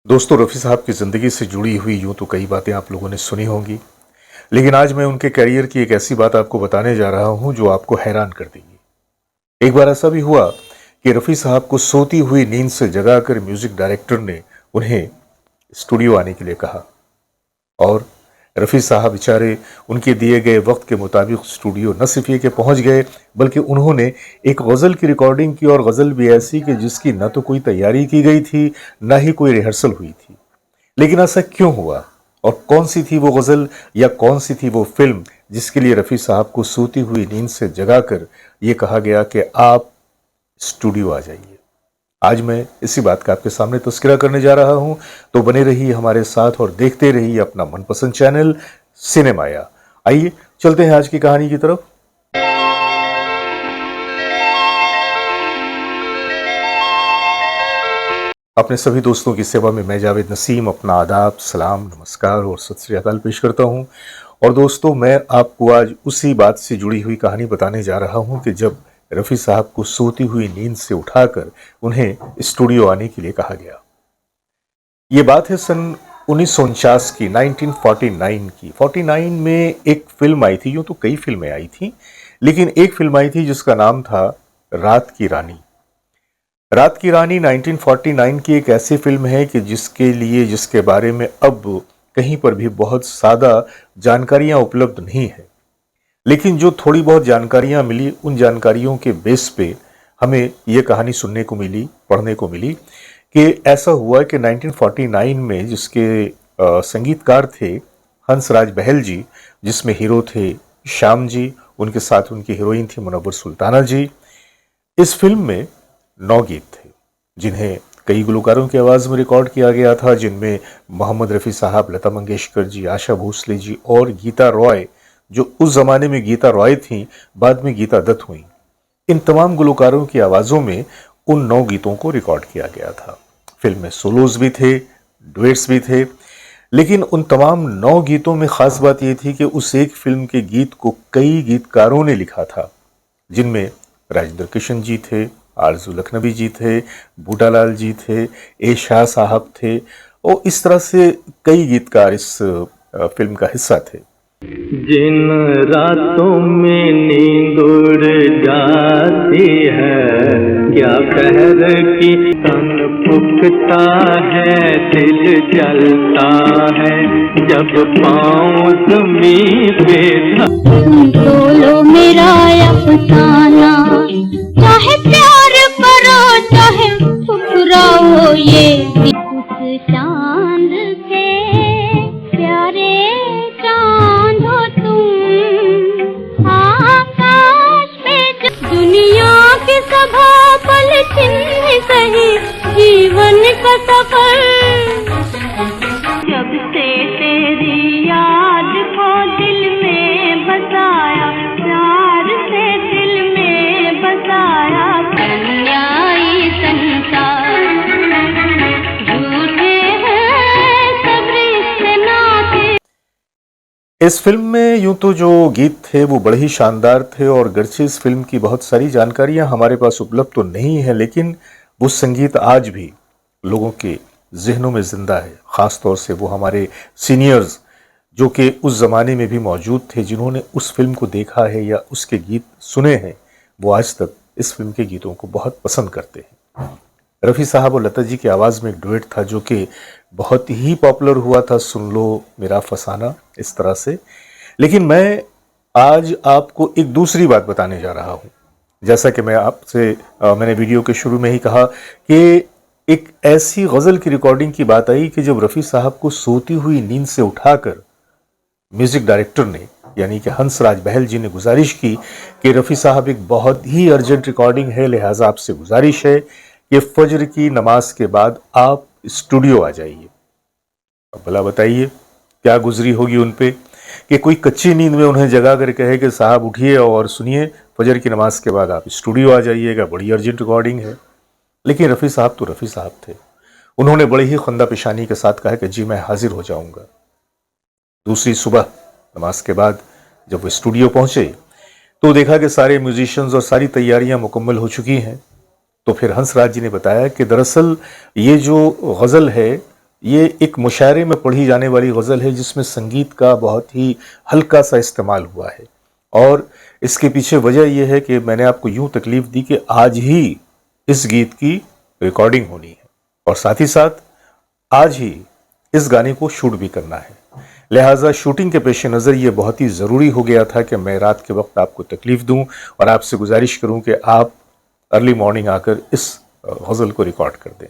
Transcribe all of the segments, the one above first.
दोस्तों, रफ़ी साहब की ज़िंदगी से जुड़ी हुई यूँ तो कई बातें आप लोगों ने सुनी होंगी, लेकिन आज मैं उनके करियर की एक ऐसी बात आपको बताने जा रहा हूँ जो आपको हैरान कर देगी। एक बार ऐसा भी हुआ कि रफ़ी साहब को सोती हुई नींद से जगाकर म्यूज़िक डायरेक्टर ने उन्हें स्टूडियो आने के लिए कहा और रफ़ी साहब बेचारे उनके दिए गए वक्त के मुताबिक स्टूडियो न सिर्फ ये कि पहुंच गए, बल्कि उन्होंने एक गज़ल की रिकॉर्डिंग की और गज़ल भी ऐसी कि जिसकी न तो कोई तैयारी की गई थी, न ही कोई रिहर्सल हुई थी। लेकिन ऐसा क्यों हुआ और कौन सी थी वो गज़ल या कौन सी थी वो फिल्म जिसके लिए रफ़ी साहब को सोती हुई नींद से जगाकर ये कहा गया कि आप स्टूडियो आ जाइए। आज मैं इसी बात का आपके सामने तस्करा करने जा रहा हूं, तो बने रहिए हमारे साथ और देखते रहिए अपना मनपसंद चैनल सिनेमाया। आइए चलते हैं आज की कहानी की तरफ। अपने सभी दोस्तों की सेवा में मैं जावेद नसीम अपना आदाब, सलाम, नमस्कार और सत श्री अकाल पेश करता हूं। और दोस्तों, मैं आपको आज उसी बात से जुड़ी हुई कहानी बताने जा रहा हूं कि जब रफ़ी साहब को सोती हुई नींद से उठाकर उन्हें स्टूडियो आने के लिए कहा गया। ये बात है सन 1949 की, 1949 की। 49 में एक फिल्म आई थी, यूं तो कई फिल्में आई थी, लेकिन एक फिल्म आई थी जिसका नाम था रात की रानी। रात की रानी 1949 की एक ऐसी फिल्म है कि जिसके बारे में अब कहीं पर भी बहुत ज़्यादा जानकारियां उपलब्ध नहीं है, लेकिन जो थोड़ी बहुत जानकारियां मिली, उन जानकारियों के बेस पे हमें ये कहानी सुनने को मिली, पढ़ने को मिली कि ऐसा हुआ कि 1949 में जिसके संगीतकार थे हंसराज बहल जी, जिसमें हीरो थे श्याम जी, उनके साथ उनकी हीरोइन थी मुनव्वर सुल्ताना जी। इस फिल्म में 9 गीत थे जिन्हें कई गुलकारों की आवाज़ में रिकॉर्ड किया गया था, जिनमें मोहम्मद रफ़ी साहब, लता मंगेशकर जी, आशा भोसले जी और गीता रॉय, जो उस जमाने में गीता रॉय थी, बाद में गीता दत्त हुई। इन तमाम गुलकारों की आवाज़ों में उन 9 गीतों को रिकॉर्ड किया गया था। फिल्म में सोलोज भी थे, डुएट्स भी थे, लेकिन उन तमाम 9 गीतों में खास बात यह थी कि उस एक फिल्म के गीत को कई गीतकारों ने लिखा था, जिनमें राजेंद्र किशन जी थे, आरजू लखनवी जी थे, बूटालाल जी थे, ए शाह साहब थे और इस तरह से कई गीतकार इस फिल्म का हिस्सा थे। जिन रातों में नींद उड़ जाती है, क्या कहर की तन फुकता है, दिल जलता है जब पाँव ज़मीं पे बोलो मेरा अफसाना, चाहे प्यार करो चाहे ठुकराओ, ये उस चांद से प्यारे चांद हो तुम, आकाश पे दुनिया के सभा पल चिन्ह सही जीवन का सफर, जब से तेरी याद को दिल में बसाया, प्यार से दिल में बसाया, कन्याई संसार, झूठे हैं सब रिश्ते नाते। इस फिल्म में यूं तो जो गीत थे वो बड़े ही शानदार थे और गर्चे इस फिल्म की बहुत सारी जानकारियां हमारे पास उपलब्ध तो नहीं है, लेकिन वो संगीत आज भी लोगों के जहनों में जिंदा है। ख़ास तौर से वो हमारे सीनियर्स जो कि उस ज़माने में भी मौजूद थे, जिन्होंने उस फिल्म को देखा है या उसके गीत सुने हैं, वो आज तक इस फिल्म के गीतों को बहुत पसंद करते हैं। रफ़ी साहब और लता जी की आवाज़ में एक डुएट था जो कि बहुत ही पॉपुलर हुआ था, सुन लो मेरा फसाना, इस तरह से। लेकिन मैं आज आपको एक दूसरी बात बताने जा रहा हूँ। जैसा कि मैंने वीडियो के शुरू में ही कहा कि एक ऐसी गज़ल की रिकॉर्डिंग की बात आई कि जब रफ़ी साहब को सोती हुई नींद से उठाकर म्यूज़िक डायरेक्टर ने, यानी कि हंसराज बहल जी ने गुजारिश की कि रफ़ी साहब एक बहुत ही अर्जेंट रिकॉर्डिंग है, लिहाजा आपसे गुजारिश है कि फजर की नमाज के बाद आप स्टूडियो आ जाइए। अब भला बताइए क्या गुजरी होगी उन पे कि कोई कच्ची नींद में उन्हें जगा कर कहे कि साहब उठिए और सुनिए, फजर की नमाज के बाद आप स्टूडियो आ जाइएगा, बड़ी अर्जेंट रिकॉर्डिंग है। लेकिन रफ़ी साहब तो रफ़ी साहब थे, उन्होंने बड़े ही खंदा पेशानी के साथ कहा कि जी मैं हाजिर हो जाऊंगा। दूसरी सुबह नमाज के बाद जब वो स्टूडियो पहुंचे तो देखा कि सारे म्यूजिशियंस और सारी तैयारियां मुकम्मल हो चुकी हैं। तो फिर हंसराज जी ने बताया कि दरअसल ये जो गज़ल है ये एक मुशायरे में पढ़ी जाने वाली गज़ल है जिसमें संगीत का बहुत ही हल्का सा इस्तेमाल हुआ है। और इसके पीछे वजह यह है कि मैंने आपको यूं तकलीफ दी कि आज ही इस गीत की रिकॉर्डिंग होनी है और साथ ही साथ आज ही इस गाने को शूट भी करना है। लिहाजा शूटिंग के पेश नज़र ये बहुत ही ज़रूरी हो गया था कि मैं रात के वक्त आपको तकलीफ दूं और आपसे गुजारिश करूं कि आप अर्ली मॉर्निंग आकर इस गज़ल को रिकॉर्ड कर दें।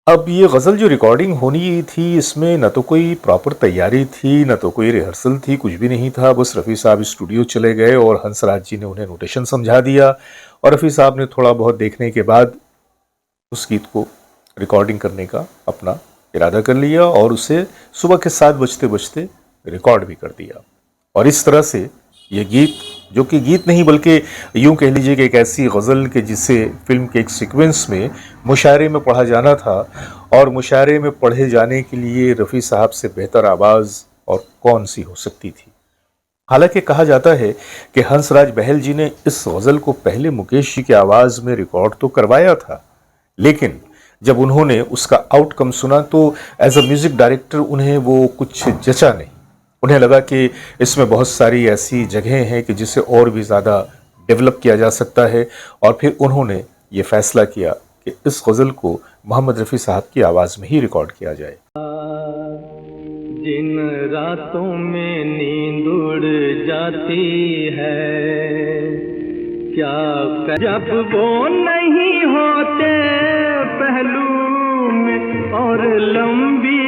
अब ये गज़ल जो रिकॉर्डिंग होनी थी इसमें न तो कोई प्रॉपर तैयारी थी, न तो कोई रिहर्सल थी, कुछ भी नहीं था। बस रफ़ी साहब स्टूडियो चले गए और हंसराज जी ने उन्हें नोटेशन समझा दिया और रफ़ी साहब ने थोड़ा बहुत देखने के बाद उस गीत को रिकॉर्डिंग करने का अपना इरादा कर लिया और उसे सुबह के 7 बजते बजते रिकॉर्ड भी कर दिया। और इस तरह से ये गीत, जो कि गीत नहीं बल्कि यूं कह लीजिए कि एक ऐसी गज़ल के जिसे फिल्म के एक सीक्वेंस में मुशायरे में पढ़ा जाना था और मुशायरे में पढ़े जाने के लिए रफ़ी साहब से बेहतर आवाज़ और कौन सी हो सकती थी। हालांकि कहा जाता है कि हंसराज बहल जी ने इस गज़ल को पहले मुकेश जी की आवाज़ में रिकॉर्ड तो करवाया था, लेकिन जब उन्होंने उसका आउटकम सुना तो एज अ म्यूज़िक डायरेक्टर उन्हें वो कुछ जचा नहीं। उन्हें लगा कि इसमें बहुत सारी ऐसी जगहें हैं कि जिसे और भी ज़्यादा डेवलप किया जा सकता है और फिर उन्होंने ये फैसला किया कि इस गज़ल को मोहम्मद रफ़ी साहब की आवाज़ में ही रिकॉर्ड किया जाए। जिन रातों में नींद उड़ जाती है, क्या जब वो नहीं होते पहलू में और लंबी